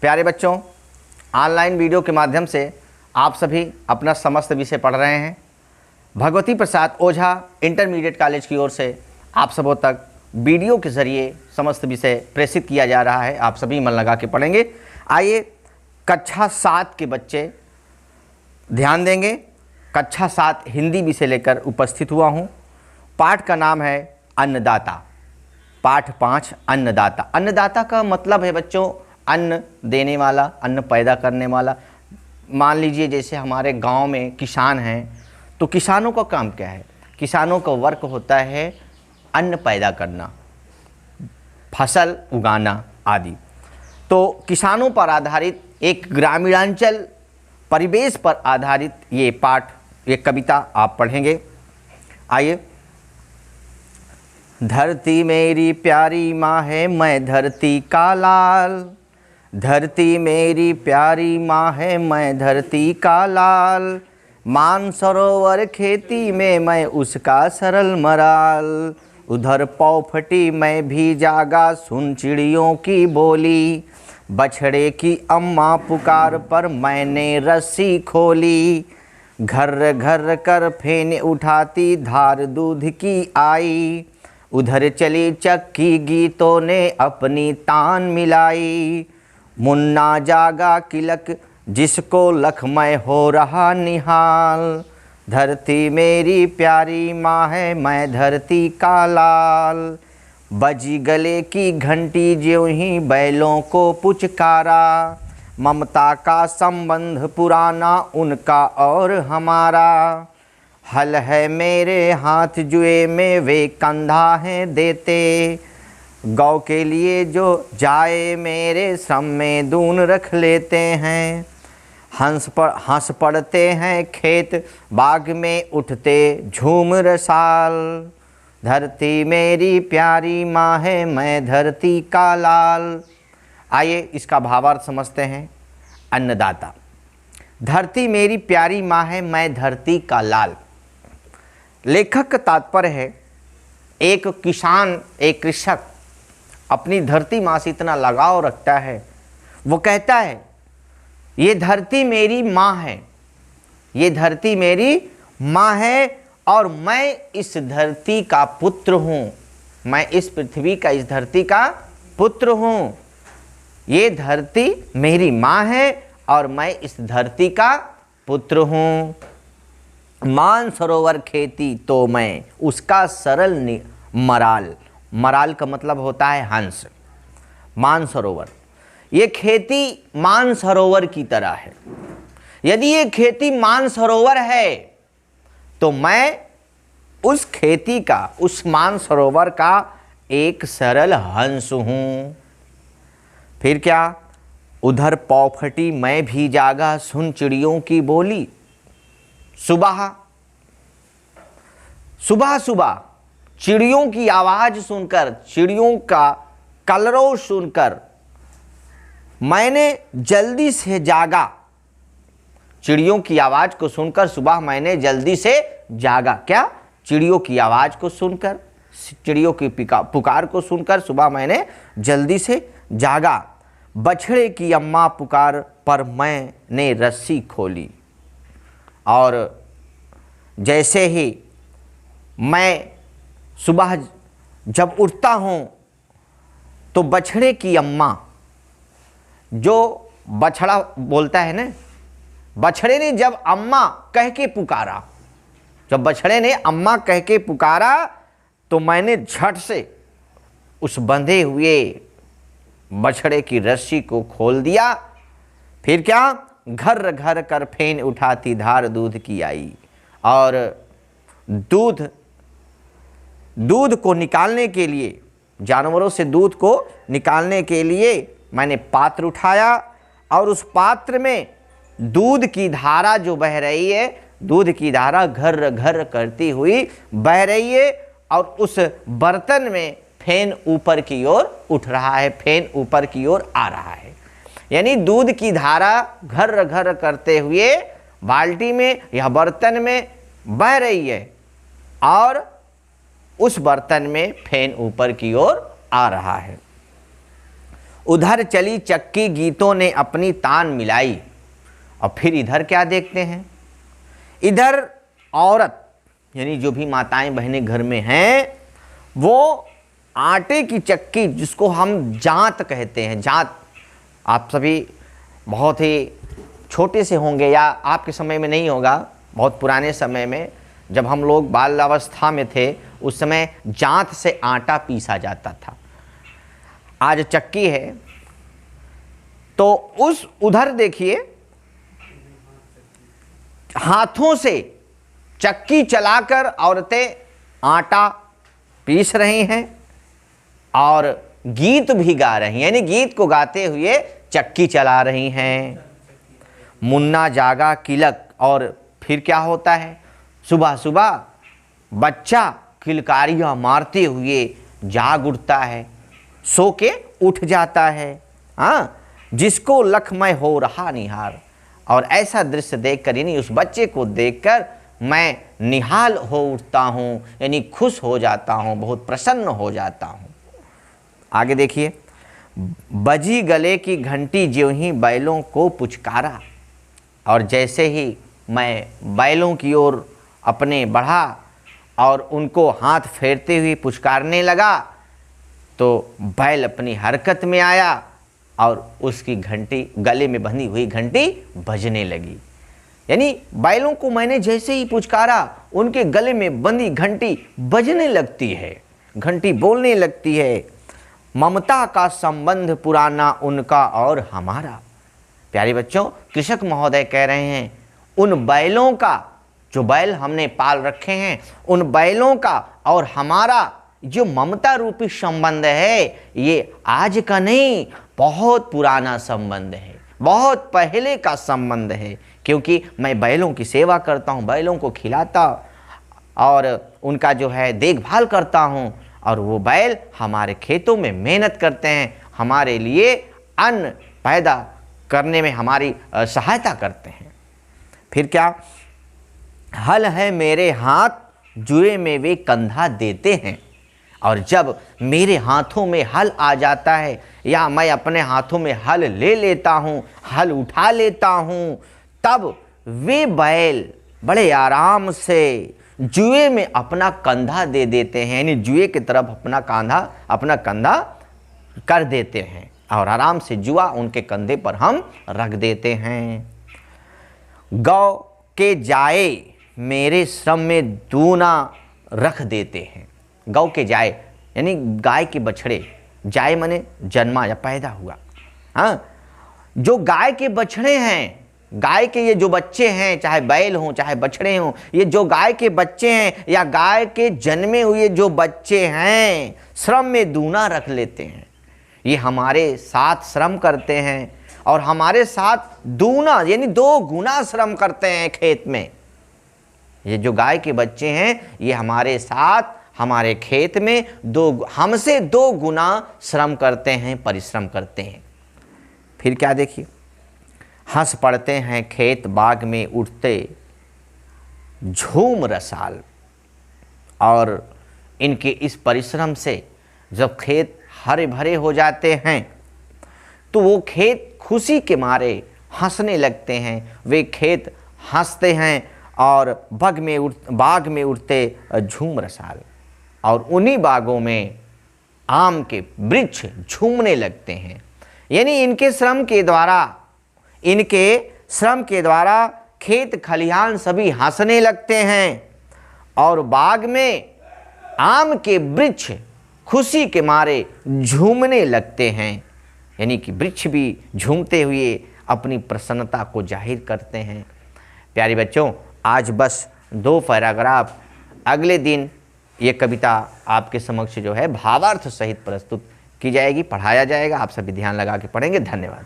प्यारे बच्चों, online video के माध्यम से आप सभी अपना समस्त विषय पढ़ रहे हैं। भगवती प्रसाद ओझा इंटरमीडिएट कॉलेज की ओर से आप सबों तक वीडियो के ज़रिए समस्त विषय प्रेषित किया जा रहा है। आप सभी मन लगा के पढ़ेंगे। आइए, कक्षा 7 के बच्चे ध्यान देंगे। कक्षा 7 हिंदी विषय लेकर उपस्थित हुआ हूँ। पाठ का नाम है अन्नदाता। पाठ 5 अन्नदाता। अन्नदाता का मतलब है बच्चों अन्न देने वाला, अन्न पैदा करने वाला। मान लीजिए जैसे हमारे गांव में किसान हैं, तो किसानों का काम क्या है? किसानों का वर्क होता है अन्न पैदा करना, फसल उगाना आदि। तो किसानों पर आधारित एक ग्रामीणांचल परिवेश पर आधारित ये पाठ, ये कविता आप पढ़ेंगे। आइए। धरती मेरी प्यारी माँ है, मैं धरती का लाल। धरती मेरी प्यारी माँ है, मैं धरती का लाल। मानसरोवर खेती में मैं उसका सरल मराल। उधर पौफटी मैं भी जागा, सुन चिड़ियों की बोली। बछड़े की अम्मा पुकार पर मैंने रस्सी खोली। घर घर कर फेन उठाती, धार दूध की आई। उधर चली चक्की, गीतों ने अपनी तान मिलाई। मुन्ना जागा किलक, जिसको लखमय हो रहा निहाल। धरती मेरी प्यारी माँ है, मैं धरती का लाल। बजी गले की घंटी, ज्यों ही बैलों को पुचकारा। ममता का संबंध पुराना उनका और हमारा। हल है मेरे हाथ जुए में, वे कंधा हैं देते। गौ के लिए जो जाए मेरे, श्रम में दून रख लेते हैं। हंस पड़ते हैं खेत, बाग में उठते झूम रसाल। धरती मेरी प्यारी माँ है, मैं धरती का लाल। आइए इसका भावार्थ समझते हैं। अन्नदाता। धरती मेरी प्यारी माँ है, मैं धरती का लाल। लेखक का तात्पर्य है एक किसान, एक कृषक अपनी धरती माँ से इतना लगाव रखता है, वो कहता है ये धरती मेरी माँ है, ये धरती मेरी माँ है और मैं इस धरती का पुत्र हूँ। मैं इस पृथ्वी का, इस धरती का पुत्र हूँ। ये धरती मेरी माँ है और मैं इस धरती का पुत्र हूँ। मानसरोवर खेती तो मैं उसका सरल मराल। मराल का मतलब होता है हंस। मानसरोवर, ये खेती मानसरोवर की तरह है। यदि ये खेती मानसरोवर है तो मैं उस खेती का, उस मानसरोवर का एक सरल हंस हूं। फिर क्या? उधर पौफटी मैं भी जागा, सुन चिड़ियों की बोली। सुबह सुबह सुबह चिड़ियों की आवाज सुनकर, चिड़ियों का कलरव सुनकर मैंने जल्दी से जागा। चिड़ियों की आवाज को सुनकर सुबह मैंने जल्दी से जागा। क्या? चिड़ियों की आवाज को सुनकर, चिड़ियों की पुकार को सुनकर सुबह मैंने जल्दी से जागा। बछड़े की अम्मा पुकार पर मैंने रस्सी खोली। और जैसे ही मैं सुबह जब उठता हूँ तो बछड़े की अम्मा, जो बछड़ा बोलता है ना, बछड़े ने जब अम्मा कह के पुकारा, जब बछड़े ने अम्मा कह के पुकारा तो मैंने झट से उस बंधे हुए बछड़े की रस्सी को खोल दिया। फिर क्या? घर घर कर फेन उठाती, धार दूध की आई। और दूध को निकालने के लिए, जानवरों से दूध को निकालने के लिए मैंने पात्र उठाया और उस पात्र में दूध की धारा जो बह रही है, दूध की धारा घर घर करती हुई बह रही है और उस बर्तन में फेन ऊपर की ओर उठ रहा है, फेन ऊपर की ओर आ रहा है। यानी दूध की धारा घर घर करते हुए बाल्टी में या बर्तन में बह रही है और उस बर्तन में फेन ऊपर की ओर आ रहा है। उधर चली चक्की गीतों ने अपनी तान मिलाई। और फिर इधर क्या देखते हैं, इधर औरत यानी जो भी माताएं बहनें घर में हैं, वो आटे की चक्की जिसको हम जांत कहते हैं, जांत आप सभी बहुत ही छोटे से होंगे या आपके समय में नहीं होगा, बहुत पुराने समय में जब हम लोग बाल्यावस्था में थे उस समय जांत से आटा पीसा जाता था। आज चक्की है। तो उस उधर देखिए हाथों से चक्की चलाकर औरतें आटा पीस रही हैं और गीत भी गा रही हैं, यानी गीत को गाते हुए चक्की चला रही हैं। मुन्ना जागा किलक, और फिर क्या होता है, सुबह सुबह बच्चा किलकारियाँ मारते हुए जाग उठता है, सो के उठ जाता है। हाँ, जिसको लखमय हो रहा निहार। और ऐसा दृश्य देखकर, यानी उस बच्चे को देखकर मैं निहाल हो उठता हूँ, यानी खुश हो जाता हूँ, बहुत प्रसन्न हो जाता हूँ। आगे देखिए, बजी गले की घंटी ज्यों ही बैलों को पुचकारा। और जैसे ही मैं बैलों की ओर अपने बढ़ा और उनको हाथ फेरते हुए पुचकारने लगा, तो बैल अपनी हरकत में आया और उसकी घंटी, गले में बंधी हुई घंटी बजने लगी। यानी बैलों को मैंने जैसे ही पुचकारा, उनके गले में बंधी घंटी बजने लगती है, घंटी बोलने लगती है। ममता का संबंध पुराना उनका और हमारा। प्यारे बच्चों, कृषक महोदय कह रहे हैं उन बैलों का, जो बैल हमने पाल रखे हैं, उन बैलों का और हमारा जो ममता रूपी संबंध है, ये आज का नहीं, बहुत पुराना संबंध है, बहुत पहले का संबंध है। क्योंकि मैं बैलों की सेवा करता हूँ, बैलों को खिलाता और उनका जो है देखभाल करता हूँ, और वो बैल हमारे खेतों में मेहनत करते हैं, हमारे लिए अन्न पैदा करने में हमारी सहायता करते हैं। फिर क्या, हल है मेरे हाथ, जुए में वे कंधा देते हैं। और जब मेरे हाथों में हल आ जाता है या मैं अपने हाथों में हल ले लेता हूँ, हल उठा लेता हूँ, तब वे बैल बड़े आराम से जुए में अपना कंधा दे देते हैं, यानी जुए की तरफ अपना कंधा कर देते हैं और आराम से जुआ उनके कंधे पर हम रख देते हैं। गौ के जाए मेरे श्रम में दूना रख देते हैं। गौ के जाए यानी गाय के बछड़े, जाए माने जन्मा या पैदा हुआ। हाँ, जो गाय के बछड़े हैं, गाय के ये जो बच्चे हैं, चाहे बैल हों चाहे बछड़े हों, ये जो गाय के बच्चे हैं या गाय के जन्मे हुए जो बच्चे हैं, श्रम में दूना रख लेते हैं। ये हमारे साथ श्रम करते हैं और हमारे साथ दूना यानी 2 गुना श्रम करते हैं खेत में। ये जो गाय के बच्चे हैं, ये हमारे साथ हमारे खेत में हमसे 2 गुना श्रम करते हैं, परिश्रम करते हैं। फिर क्या देखिए, हंस पड़ते हैं खेत बाग में उठते झूम रसाल। और इनके इस परिश्रम से जब खेत हरे भरे हो जाते हैं तो वो खेत खुशी के मारे हंसने लगते हैं, वे खेत हंसते हैं और बाग में उठते झूम रसाल। और उन्हीं बागों में आम के वृक्ष झूमने लगते हैं। यानी इनके श्रम के द्वारा खेत खलिहान सभी हंसने लगते हैं और बाग में आम के वृक्ष खुशी के मारे झूमने लगते हैं। यानी कि वृक्ष भी झूमते हुए अपनी प्रसन्नता को जाहिर करते हैं। प्यारे बच्चों, आज बस 2 पैराग्राफ, अगले दिन ये कविता आपके समक्ष जो है भावार्थ सहित प्रस्तुत की जाएगी, पढ़ाया जाएगा। आप सभी ध्यान लगा के पढ़ेंगे। धन्यवाद।